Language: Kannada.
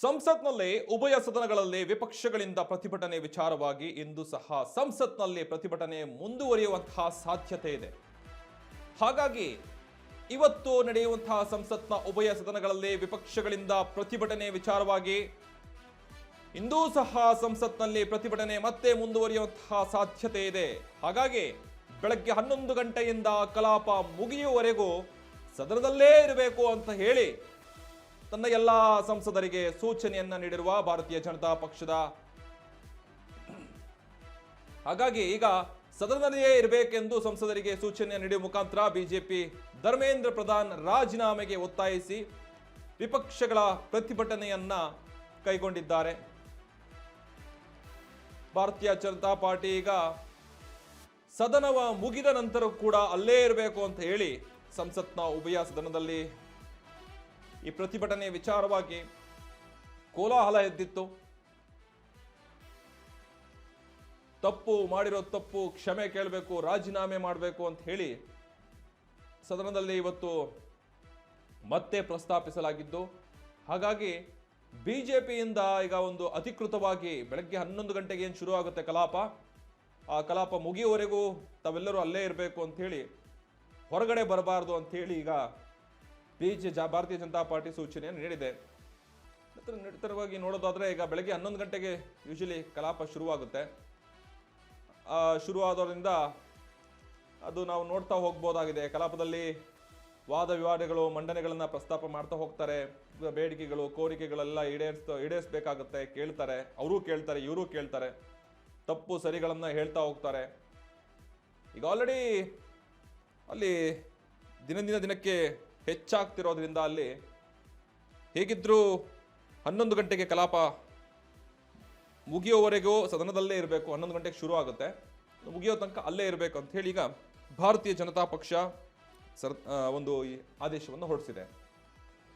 ಸಂಸತ್ನಲ್ಲಿ ಉಭಯ ಸದನಗಳಲ್ಲಿ ವಿಪಕ್ಷಗಳಿಂದ ಪ್ರತಿಭಟನೆ ವಿಚಾರವಾಗಿ ಇಂದು ಸಹ ಸಂಸತ್ನಲ್ಲಿ ಪ್ರತಿಭಟನೆ ಮುಂದುವರಿಯುವಂತಹ ಸಾಧ್ಯತೆ ಇದೆ. ಹಾಗಾಗಿ ಇವತ್ತು ನಡೆಯುವಂತಹ ಸಂಸತ್ನ ಉಭಯ ಸದನಗಳಲ್ಲಿ ವಿಪಕ್ಷಗಳಿಂದ ಪ್ರತಿಭಟನೆ ವಿಚಾರವಾಗಿ ಇಂದೂ ಸಹ ಸಂಸತ್ನಲ್ಲಿ ಪ್ರತಿಭಟನೆ ಮತ್ತೆ ಮುಂದುವರಿಯುವಂತಹ ಸಾಧ್ಯತೆ ಇದೆ. ಹಾಗಾಗಿ ಬೆಳಗ್ಗೆ 11 ಗಂಟೆಯಿಂದ ಕಲಾಪ ಮುಗಿಯುವವರೆಗೂ ಸದನದಲ್ಲೇ ಇರಬೇಕು ಅಂತ ಹೇಳಿ ತನ್ನ ಎಲ್ಲ ಸಂಸದರಿಗೆ ಸೂಚನೆಯನ್ನ ನೀಡಿರುವ ಭಾರತೀಯ ಜನತಾ ಪಕ್ಷದ ಹಾಗಾಗಿ ಈಗ ಸದನದಲ್ಲಿಯೇ ಇರಬೇಕೆಂದು ಸಂಸದರಿಗೆ ಸೂಚನೆ ನೀಡುವ ಮುಖಾಂತರ ಬಿಜೆಪಿ ಧರ್ಮೇಂದ್ರ ಪ್ರಧಾನ್ ರಾಜೀನಾಮೆಗೆ ಒತ್ತಾಯಿಸಿ ವಿಪಕ್ಷಗಳ ಪ್ರತಿಭಟನೆಯನ್ನ ಕೈಗೊಂಡಿದ್ದಾರೆ. ಭಾರತೀಯ ಜನತಾ ಪಾರ್ಟಿ ಈಗ ಸದನವ ಮುಗಿದ ನಂತರ ಕೂಡ ಅಲ್ಲೇ ಇರಬೇಕು ಅಂತ ಹೇಳಿ ಸಂಸತ್ನ ಉಭಯ ಸದನದಲ್ಲಿ ಈ ಪ್ರತಿಭಟನೆ ವಿಚಾರವಾಗಿ ಕೋಲಾಹಲ ಎದ್ದಿತ್ತು. ತಪ್ಪು ಮಾಡಿರೋ ತಪ್ಪು ಕ್ಷಮೆ ಕೇಳಬೇಕು, ರಾಜೀನಾಮೆ ಮಾಡಬೇಕು ಅಂತ ಹೇಳಿ ಸದನದಲ್ಲಿ ಇವತ್ತು ಮತ್ತೆ ಪ್ರಸ್ತಾಪಿಸಲಾಗಿದ್ದು, ಹಾಗಾಗಿ ಬಿಜೆಪಿಯಿಂದ ಈಗ ಒಂದು ಅಧಿಕೃತವಾಗಿ ಬೆಳಗ್ಗೆ 11 ಗಂಟೆಗೆ ಏನು ಶುರು ಆಗುತ್ತೆ ಕಲಾಪ, ಆ ಕಲಾಪ ಮುಗಿಯುವವರೆಗೂ ತಾವೆಲ್ಲರೂ ಅಲ್ಲೇ ಇರಬೇಕು ಅಂತ ಹೇಳಿ, ಹೊರಗಡೆ ಬರಬಾರ್ದು ಅಂತ ಹೇಳಿ ಈಗ ಭಾರತೀಯ ಜನತಾ ಪಾರ್ಟಿ ಸೂಚನೆಯನ್ನು ನೀಡಿದೆ. ನಿರಂತರವಾಗಿ ನೋಡೋದಾದ್ರೆ ಈಗ ಬೆಳಗ್ಗೆ 11 ಗಂಟೆಗೆ ಯೂಶಲಿ ಕಲಾಪ ಶುರುವಾಗುತ್ತೆ. ಶುರುವಾದೋದ್ರಿಂದ ಅದು ನಾವು ನೋಡ್ತಾ ಹೋಗ್ಬೋದಾಗಿದೆ. ಕಲಾಪದಲ್ಲಿ ವಾದ ವಿವಾದಗಳು ಮಂಡನೆಗಳನ್ನ ಪ್ರಸ್ತಾಪ ಮಾಡ್ತಾ ಹೋಗ್ತಾರೆ. ಬೇಡಿಕೆಗಳು ಕೋರಿಕೆಗಳೆಲ್ಲ ಈಡೇರಿಸಬೇಕಾಗುತ್ತೆ, ಕೇಳ್ತಾರೆ, ಅವರು ಕೇಳ್ತಾರೆ, ಇವರು ಕೇಳ್ತಾರೆ, ತಪ್ಪು ಸರಿಗಳನ್ನ ಹೇಳ್ತಾ ಹೋಗ್ತಾರೆ. ಈಗ ಆಲ್ರೆಡಿ ಅಲ್ಲಿ ದಿನಕ್ಕೆ ಹೆಚ್ಚಾಗ್ತಿರೋದ್ರಿಂದ ಅಲ್ಲಿ ಹೇಗಿದ್ರೂ 11 ಗಂಟೆಗೆ ಕಲಾಪ ಮುಗಿಯೋವರೆಗೂ ಸದನದಲ್ಲೇ ಇರಬೇಕು. 11 ಗಂಟೆಗೆ ಶುರು ಆಗುತ್ತೆ, ಮುಗಿಯೋ ತನಕ ಅಲ್ಲೇ ಇರಬೇಕು ಅಂತ ಹೇಳಿ ಈಗ ಭಾರತೀಯ ಜನತಾ ಪಕ್ಷ ಒಂದು ಆದೇಶವನ್ನು ಹೊರಡಿಸಿದೆ.